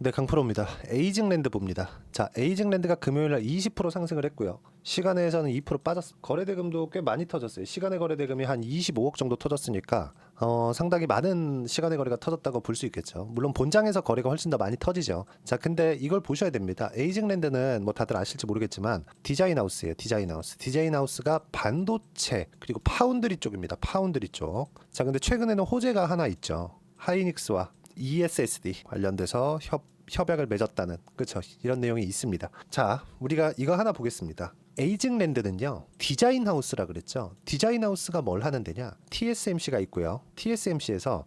네, 강프로입니다. 에이징랜드 봅니다. 자, 에이징랜드가 금요일날 20% 상승을 했고요. 시간에서는 2% 빠졌어. 거래대금도 꽤 많이 터졌어요. 시간의 거래대금이 한 25억 정도 터졌으니까 상당히 많은 시간의 거래가 터졌다고 볼 수 있겠죠. 물론 본장에서 거래가 훨씬 더 많이 터지죠. 자, 근데 이걸 보셔야 됩니다. 에이징랜드는 뭐 다들 아실지 모르겠지만 디자인하우스예요. 디자인하우스. 디자인하우스가 반도체 그리고 파운드리 쪽입니다. 파운드리 쪽. 자, 근데 최근에는 호재가 하나 있죠. 하이닉스와 ESSD 관련돼서 협약을 맺었다는, 그렇죠, 이런 내용이 있습니다. 자, 우리가 이거 하나 보겠습니다. 에이징랜드는요, 디자인하우스라 그랬죠. 디자인하우스가 뭘 하는 데냐, TSMC가 있고요. TSMC에서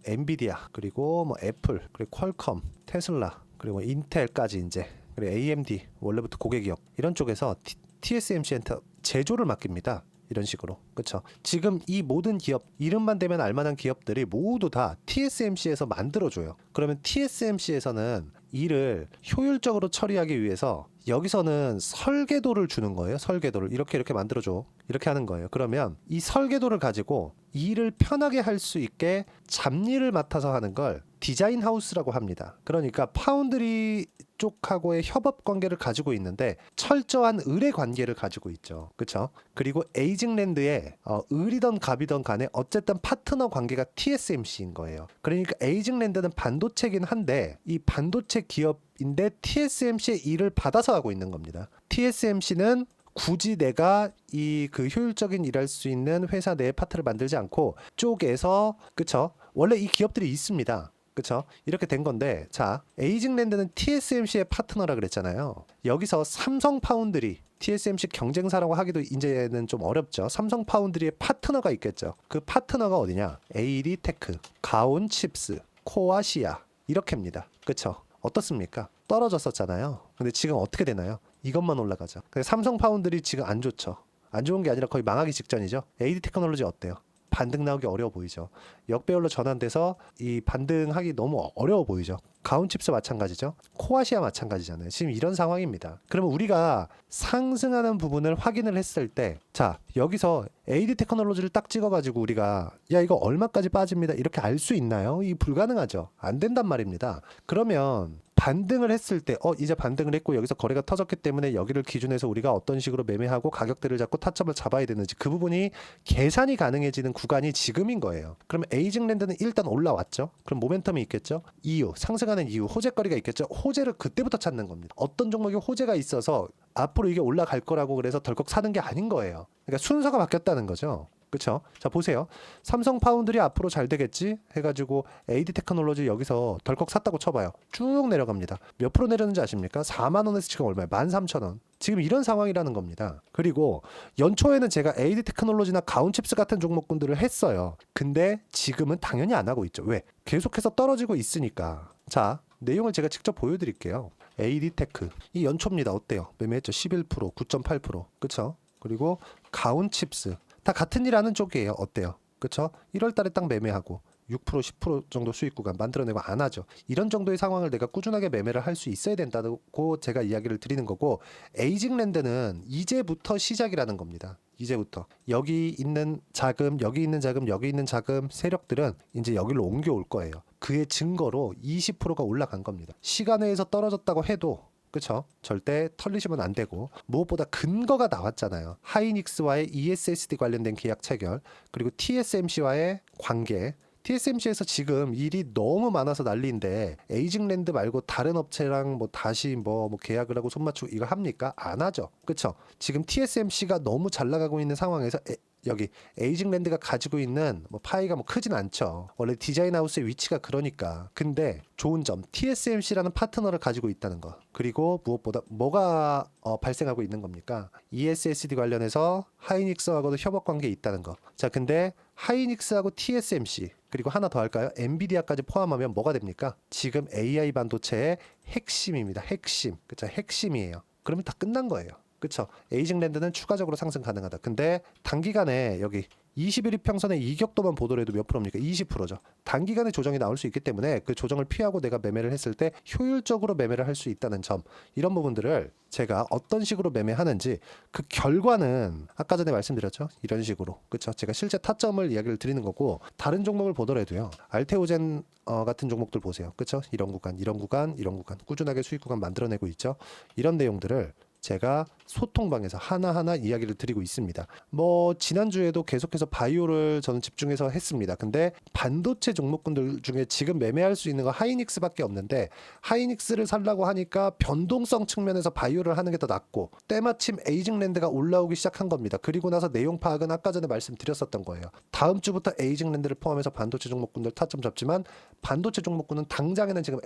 엔비디아 그리고 뭐 애플 그리고 퀄컴, 테슬라 그리고 인텔까지 이제, 그리고 AMD 원래부터 고객기업 이런 쪽에서 TSMC한테 제조를 맡깁니다. 이런 식으로. 그렇죠. 지금 이 모든 기업, 이름만 대면 알만한 기업들이 모두 다 TSMC에서 만들어줘요. 그러면 TSMC에서는 일을 효율적으로 처리하기 위해서 여기서는 설계도를 주는 거예요. 설계도를 이렇게 만들어줘, 이렇게 하는 거예요. 그러면 이 설계도를 가지고 일을 편하게 할 수 있게 잡일을 맡아서 하는 걸 디자인 하우스라고 합니다. 그러니까 파운드리 쪽하고의 협업 관계를 가지고 있는데 철저한 의뢰 관계를 가지고 있죠. 그렇죠? 그리고 에이징랜드의 을이던 갑이던 간에 어쨌든 파트너 관계가 TSMC인 거예요. 그러니까 에이징랜드는 반도체긴 한데 이 반도체 기업인데 TSMC의 일을 받아서 하고 있는 겁니다. TSMC는 굳이 내가 이 그 효율적인 일할 수 있는 회사 내 파트를 만들지 않고 쪽에서, 그쵸, 원래 이 기업들이 있습니다. 그쵸? 이렇게 된 건데, 자, 에이징랜드는 TSMC의 파트너라 그랬잖아요. 여기서 삼성 파운드리, TSMC 경쟁사라고 하기도 이제는 좀 어렵죠. 삼성 파운드리의 파트너가 있겠죠. 그 파트너가 어디냐? AD 테크, 가온 칩스, 코아시아, 이렇게입니다. 그쵸? 어떻습니까? 떨어졌었잖아요. 근데 지금 어떻게 되나요? 이것만 올라가죠. 삼성 파운드리 지금 안 좋죠. 안 좋은 게 아니라 거의 망하기 직전이죠. AD 테크놀로지 어때요? 반등 나오기 어려워 보이죠. 역배열로 전환돼서 이 반등하기 너무 어려워 보이죠. 가온칩스 마찬가지죠. 코아시아 마찬가지잖아요. 지금 이런 상황입니다. 그러면 우리가 상승하는 부분을 확인을 했을 때, 자, 여기서 AD 테크놀로지를 딱 찍어가지고 우리가 야, 이거 얼마까지 빠집니다, 이렇게 알 수 있나요? 이 불가능하죠. 안 된단 말입니다. 그러면 반등을 했을 때 이제 반등을 했고 여기서 거래가 터졌기 때문에 여기를 기준해서 우리가 어떤 식으로 매매하고 가격대를 잡고 타점을 잡아야 되는지, 그 부분이 계산이 가능해지는 구간이 지금인 거예요. 그러면 에이징랜드는 일단 올라왔죠. 그럼 모멘텀이 있겠죠. 이유, 상승하는 이유, 호재거리가 있겠죠. 호재를 그때부터 찾는 겁니다. 어떤 종목이 호재가 있어서 앞으로 이게 올라갈 거라고 그래서 덜컥 사는 게 아닌 거예요. 그러니까 순서가 바뀌었다는 거죠. 그렇죠? 자, 보세요. 삼성 파운드리 앞으로 잘 되겠지 해가지고 AD 테크놀로지 여기서 덜컥 샀다고 쳐봐요. 쭉 내려갑니다. 몇 프로 내렸는지 아십니까? 4만 원에서 지금 얼마예요? 13,000원. 지금 이런 상황이라는 겁니다. 그리고 연초에는 제가 AD 테크놀로지나 가온칩스 같은 종목군들을 했어요. 근데 지금은 당연히 안 하고 있죠. 왜? 계속해서 떨어지고 있으니까. 자, 내용을 제가 직접 보여드릴게요. AD 테크 이 연초입니다. 어때요? 매매했죠. 11%, 9.8%. 그쵸? 그리고 가온칩스 다 같은 일 하는 쪽이에요. 어때요? 그쵸? 1월 달에 딱 매매하고 6%, 10% 정도 수익 구간 만들어내고 안 하죠. 이런 정도의 상황을 내가 꾸준하게 매매를 할 수 있어야 된다고 제가 이야기를 드리는 거고, 에이징랜드는 이제부터 시작이라는 겁니다. 이제부터 여기 있는 자금, 여기 있는 자금, 여기 있는 자금 세력들은 이제 여기로 옮겨올 거예요. 그의 증거로 20%가 올라간 겁니다. 시간외에서 떨어졌다고 해도, 그쵸? 절대 털리시면 안 되고, 무엇보다 근거가 나왔잖아요. 하이닉스와의 ESSD 관련된 계약 체결, 그리고 TSMC와의 관계. TSMC에서 지금 일이 너무 많아서 난리인데 에이징랜드 말고 다른 업체랑 뭐 다시 뭐 계약을 하고 손 맞추고 이거 합니까? 안 하죠. 그쵸? 지금 TSMC가 너무 잘 나가고 있는 상황에서 여기 에이징랜드가 가지고 있는 뭐 파이가 뭐 크진 않죠. 원래 디자인하우스의 위치가 그러니까. 근데 좋은 점, TSMC라는 파트너를 가지고 있다는 거. 그리고 무엇보다 뭐가 발생하고 있는 겁니까? ESSD 관련해서 하이닉스하고도 협업 관계에 있다는 거. 자, 근데 하이닉스하고 TSMC 그리고 하나 더 할까요? 엔비디아까지 포함하면 뭐가 됩니까? 지금 AI 반도체의 핵심입니다. 핵심. 그쵸? 핵심이에요. 그러면 다 끝난 거예요. 그쵸? 에이징랜드는 추가적으로 상승 가능하다. 근데 단기간에 여기 20일 이평선의 이격도만 보더라도 몇 프로입니까? 20%죠. 단기간에 조정이 나올 수 있기 때문에 그 조정을 피하고 내가 매매를 했을 때 효율적으로 매매를 할 수 있다는 점, 이런 부분들을 제가 어떤 식으로 매매하는지 그 결과는 아까 전에 말씀드렸죠. 이런 식으로. 그렇죠? 제가 실제 타점을 이야기를 드리는 거고, 다른 종목을 보더라도요. 알테오젠 같은 종목들 보세요. 그렇죠? 이런 구간, 이런 구간, 이런 구간 꾸준하게 수익 구간 만들어내고 있죠. 이런 내용들을 제가 소통방에서 하나하나 이야기를 드리고 있습니다. 뭐 지난주에도 계속해서 바이오를 저는 집중해서 했습니다. 근데 반도체 종목군들 중에 지금 매매할 수 있는 거 하이닉스밖에 없는데, 하이닉스를 살라고 하니까 변동성 측면에서 바이오를 하는 게 더 낫고, 때마침 에이징랜드가 올라오기 시작한 겁니다. 그리고 나서 내용 파악은 아까 전에 말씀드렸었던 거예요. 다음 주부터 에이징랜드를 포함해서 반도체 종목군들 타점 잡지만, 반도체 종목군은 당장에는 지금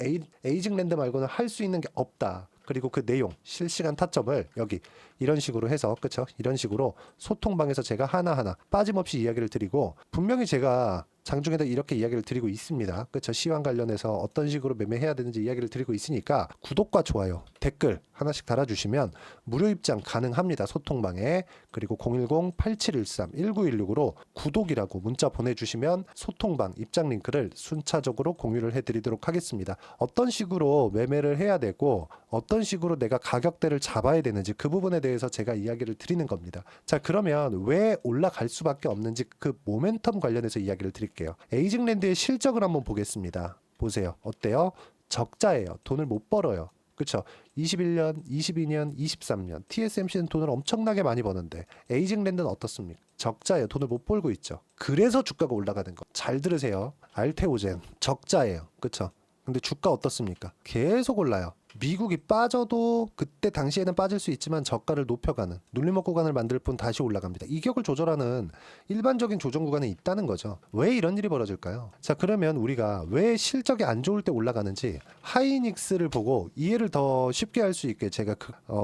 에이징랜드 말고는 할 수 있는 게 없다. 그리고 그 내용, 실시간 타점을 여기 이런 식으로 해서, 그렇죠? 이런 식으로 소통방에서 제가 하나하나 빠짐없이 이야기를 드리고, 분명히 제가 장중에도 이렇게 이야기를 드리고 있습니다. 그렇죠? 시황 관련해서 어떤 식으로 매매해야 되는지 이야기를 드리고 있으니까 구독과 좋아요, 댓글 하나씩 달아주시면 무료 입장 가능합니다. 소통방에. 그리고 010-8713-1916으로 구독이라고 문자 보내주시면 소통방 입장 링크를 순차적으로 공유를 해드리도록 하겠습니다. 어떤 식으로 매매를 해야 되고 어떤 식으로 내가 가격대를 잡아야 되는지 그 부분에 대해서 제가 이야기를 드리는 겁니다. 자, 그러면 왜 올라갈 수밖에 없는지 그 모멘텀 관련해서 이야기를 드릴게요. 에이징랜드의 실적을 한번 보겠습니다. 보세요. 어때요? 적자예요. 돈을 못 벌어요. 그렇죠? 21년, 22년, 23년 TSMC는 돈을 엄청나게 많이 버는데 에이징랜드는 어떻습니까? 적자예요. 돈을 못 벌고 있죠. 그래서 주가가 올라가는 거. 잘 들으세요. 알테오젠 적자예요. 그렇죠? 근데 주가 어떻습니까? 계속 올라요. 미국이 빠져도 그때 당시에는 빠질 수 있지만 저가를 높여가는 눌림목 구간을 만들 뿐 다시 올라갑니다. 이격을 조절하는 일반적인 조정 구간에 있다는 거죠. 왜 이런 일이 벌어질까요? 자, 그러면 우리가 왜 실적이 안 좋을 때 올라가는지 하이닉스를 보고 이해를 더 쉽게 할 수 있게 제가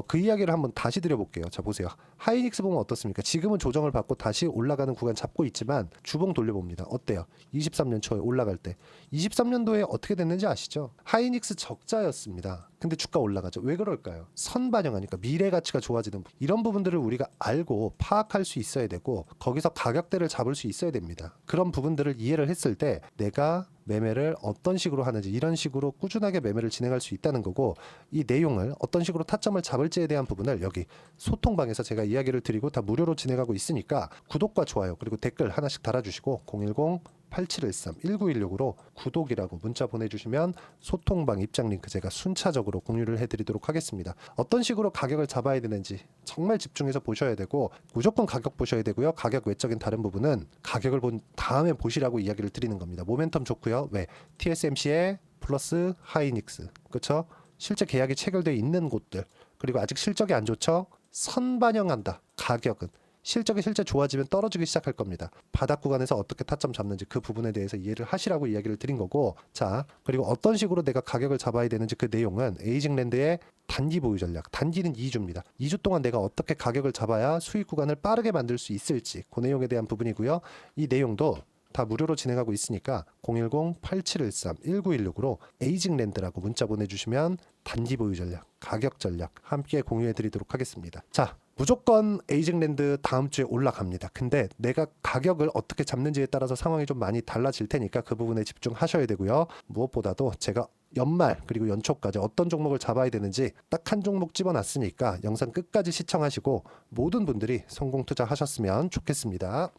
그 이야기를 한번 다시 드려볼게요. 자, 보세요. 하이닉스 보면 어떻습니까? 지금은 조정을 받고 다시 올라가는 구간 잡고 있지만 주봉 돌려봅니다. 어때요? 23년 초에 올라갈 때 23년도에 어떻게 됐는지 아시죠? 하이닉스 적자였습니다. 근데 주가 올라가죠. 왜 그럴까요? 선반영하니까 미래 가치가 좋아지는 이런 부분들을 우리가 알고 파악할 수 있어야 되고, 거기서 가격대를 잡을 수 있어야 됩니다. 그런 부분들을 이해를 했을 때 내가 매매를 어떤 식으로 하는지, 이런 식으로 꾸준하게 매매를 진행할 수 있다는 거고, 이 내용을 어떤 식으로 타점을 잡을지에 대한 부분을 여기 소통방에서 제가 이야기를 드리고 다 무료로 진행하고 있으니까 구독과 좋아요 그리고 댓글 하나씩 달아주시고 010-8713-1916으로 구독이라고 문자 보내주시면 소통방 입장 링크 제가 순차적으로 공유를 해드리도록 하겠습니다. 어떤 식으로 가격을 잡아야 되는지 정말 집중해서 보셔야 되고, 무조건 가격 보셔야 되고요. 가격 외적인 다른 부분은 가격을 본 다음에 보시라고 이야기를 드리는 겁니다. 모멘텀 좋고요. 왜? TSMC에 플러스 하이닉스, 그렇죠? 실제 계약이 체결되어 있는 곳들, 그리고 아직 실적이 안 좋죠? 선반영한다. 가격은 실적이 실제 좋아지면 떨어지기 시작할 겁니다. 바닥 구간에서 어떻게 타점 잡는지 그 부분에 대해서 이해를 하시라고 이야기를 드린 거고, 자, 그리고 어떤 식으로 내가 가격을 잡아야 되는지 그 내용은 에이징랜드의 단기 보유 전략, 단기는 2주입니다. 2주 동안 내가 어떻게 가격을 잡아야 수익 구간을 빠르게 만들 수 있을지 그 내용에 대한 부분이고요. 이 내용도 다 무료로 진행하고 있으니까 010-8713-1916으로 에이징랜드라고 문자 보내주시면 단기 보유 전략, 가격 전략 함께 공유해 드리도록 하겠습니다. 자, 무조건 에이징랜드 다음 주에 올라갑니다. 근데 내가 가격을 어떻게 잡는지에 따라서 상황이 좀 많이 달라질 테니까 그 부분에 집중하셔야 되고요. 무엇보다도 제가 연말 그리고 연초까지 어떤 종목을 잡아야 되는지 딱 한 종목 집어놨으니까 영상 끝까지 시청하시고 모든 분들이 성공 투자하셨으면 좋겠습니다.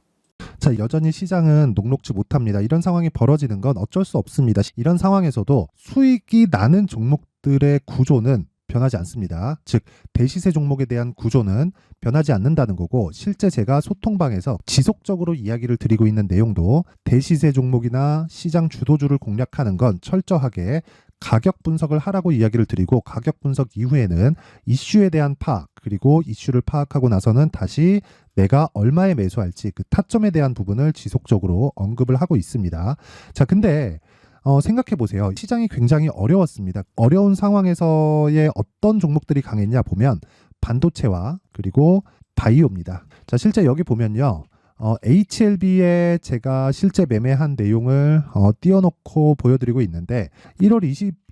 자, 여전히 시장은 녹록지 못합니다. 이런 상황이 벌어지는 건 어쩔 수 없습니다. 이런 상황에서도 수익이 나는 종목들의 구조는 변하지 않습니다. 즉, 대시세 종목에 대한 구조는 변하지 않는다는 거고, 실제 제가 소통방에서 지속적으로 이야기를 드리고 있는 내용도 대시세 종목이나 시장 주도주를 공략하는 건 철저하게 가격 분석을 하라고 이야기를 드리고, 가격 분석 이후에는 이슈에 대한 파악, 그리고 이슈를 파악하고 나서는 다시 내가 얼마에 매수할지 그 타점에 대한 부분을 지속적으로 언급을 하고 있습니다. 자, 근데 생각해 보세요. 시장이 굉장히 어려웠습니다. 어려운 상황에서의 어떤 종목들이 강했냐 보면 반도체와 그리고 바이오입니다. 자, 실제 여기 보면요. HLB에 제가 실제 매매한 내용을 띄워놓고 보여드리고 있는데 1월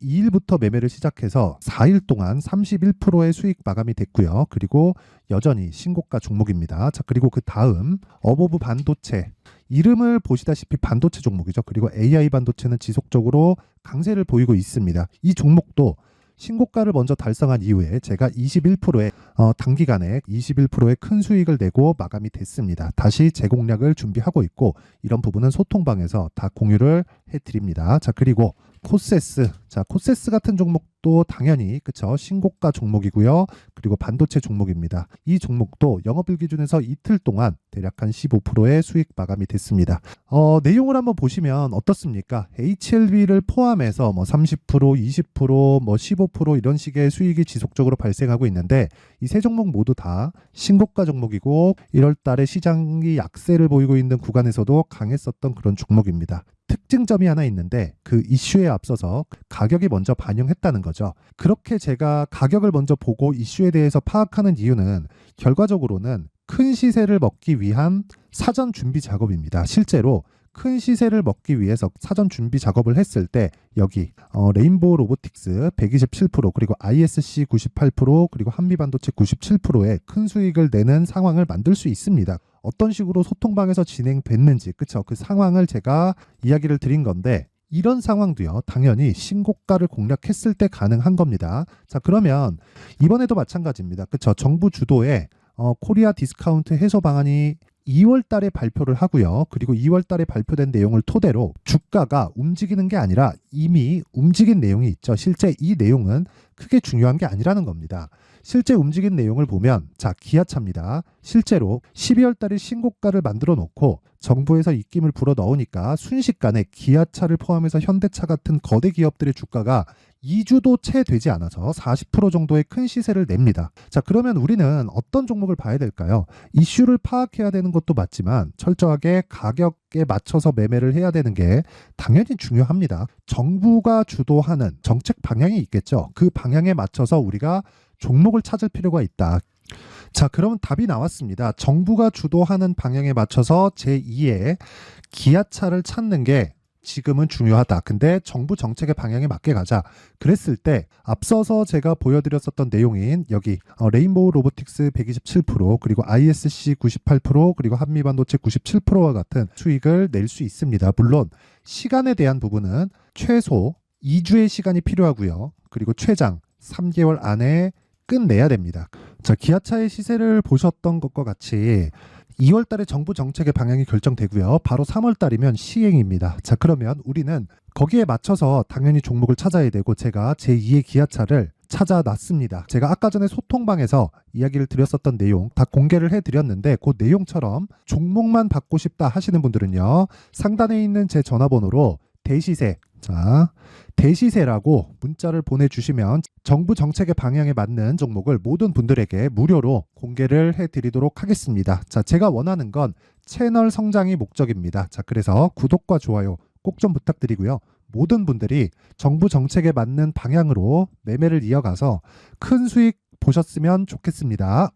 22일부터 매매를 시작해서 4일 동안 31%의 수익 마감이 됐고요. 그리고 여전히 신고가 종목입니다. 자, 그리고 그 다음 어보브 반도체, 이름을 보시다시피 반도체 종목이죠. 그리고 AI 반도체는 지속적으로 강세를 보이고 있습니다. 이 종목도 신고가를 먼저 달성한 이후에 제가 21%의 단기간에 21%의 큰 수익을 내고 마감이 됐습니다. 다시 재공략을 준비하고 있고 이런 부분은 소통방에서 다 공유를 해드립니다. 자, 그리고 코세스, 자, 코세스 같은 종목도 당연히 그쵸, 신고가 종목이고요. 그리고 반도체 종목입니다. 이 종목도 영업일 기준에서 이틀 동안 대략 한 15%의 수익 마감이 됐습니다. 내용을 한번 보시면 어떻습니까? HLB를 포함해서 뭐 30%, 20%, 뭐 15% 이런 식의 수익이 지속적으로 발생하고 있는데 이 세 종목 모두 다 신고가 종목이고 1월 달에 시장이 약세를 보이고 있는 구간에서도 강했었던 그런 종목입니다. 특징점이 하나 있는데 그 이슈에 앞서서 가격이 먼저 반영했다는 거죠. 그렇게 제가 가격을 먼저 보고 이슈에 대해서 파악하는 이유는 결과적으로는 큰 시세를 먹기 위한 사전 준비 작업입니다. 실제로 큰 시세를 먹기 위해서 사전 준비 작업을 했을 때 여기 레인보우 로보틱스 127% 그리고 ISC 98% 그리고 한미반도체 97%의 큰 수익을 내는 상황을 만들 수 있습니다. 어떤 식으로 소통방에서 진행됐는지 그쵸, 그 상황을 제가 이야기를 드린 건데 이런 상황도요 당연히 신고가를 공략했을 때 가능한 겁니다. 자, 그러면 이번에도 마찬가지입니다. 그쵸, 정부 주도의 코리아 디스카운트 해소 방안이 2월 달에 발표를 하고요. 그리고 2월 달에 발표된 내용을 토대로 주가가 움직이는 게 아니라 이미 움직인 내용이 있죠. 실제 이 내용은 크게 중요한 게 아니라는 겁니다. 실제 움직인 내용을 보면 자, 기아차입니다. 실제로 12월 달에 신고가를 만들어 놓고 정부에서 입김을 불어 넣으니까 순식간에 기아차를 포함해서 현대차 같은 거대 기업들의 주가가 2주도 채 되지 않아서 40% 정도의 큰 시세를 냅니다. 자, 그러면 우리는 어떤 종목을 봐야 될까요? 이슈를 파악해야 되는 것도 맞지만 철저하게 가격에 맞춰서 매매를 해야 되는 게 당연히 중요합니다. 정부가 주도하는 정책 방향이 있겠죠. 그 방향에 맞춰서 우리가 종목을 찾을 필요가 있다. 자, 그러면 답이 나왔습니다. 정부가 주도하는 방향에 맞춰서 제2의 기아차를 찾는 게 지금은 중요하다. 근데 정부 정책의 방향에 맞게 가자. 그랬을 때 앞서서 제가 보여드렸었던 내용인 여기 레인보우 로보틱스 127% 그리고 ISC 98% 그리고 한미반도체 97%와 같은 수익을 낼 수 있습니다. 물론 시간에 대한 부분은 최소 2주의 시간이 필요하고요. 그리고 최장 3개월 안에 끝내야 됩니다. 자, 기아차의 시세를 보셨던 것과 같이 2월 달에 정부 정책의 방향이 결정되고요. 바로 3월 달이면 시행입니다. 자, 그러면 우리는 거기에 맞춰서 당연히 종목을 찾아야 되고 제가 제2의 기아차를 찾아놨습니다. 제가 아까 전에 소통방에서 이야기를 드렸었던 내용 다 공개를 해드렸는데 그 내용처럼 종목만 받고 싶다 하시는 분들은요. 상단에 있는 제 전화번호로 대시세, 자, 대시세라고 문자를 보내주시면 정부 정책의 방향에 맞는 종목을 모든 분들에게 무료로 공개를 해드리도록 하겠습니다. 자, 제가 원하는 건 채널 성장이 목적입니다. 자, 그래서 구독과 좋아요 꼭 좀 부탁드리고요. 모든 분들이 정부 정책에 맞는 방향으로 매매를 이어가서 큰 수익 보셨으면 좋겠습니다.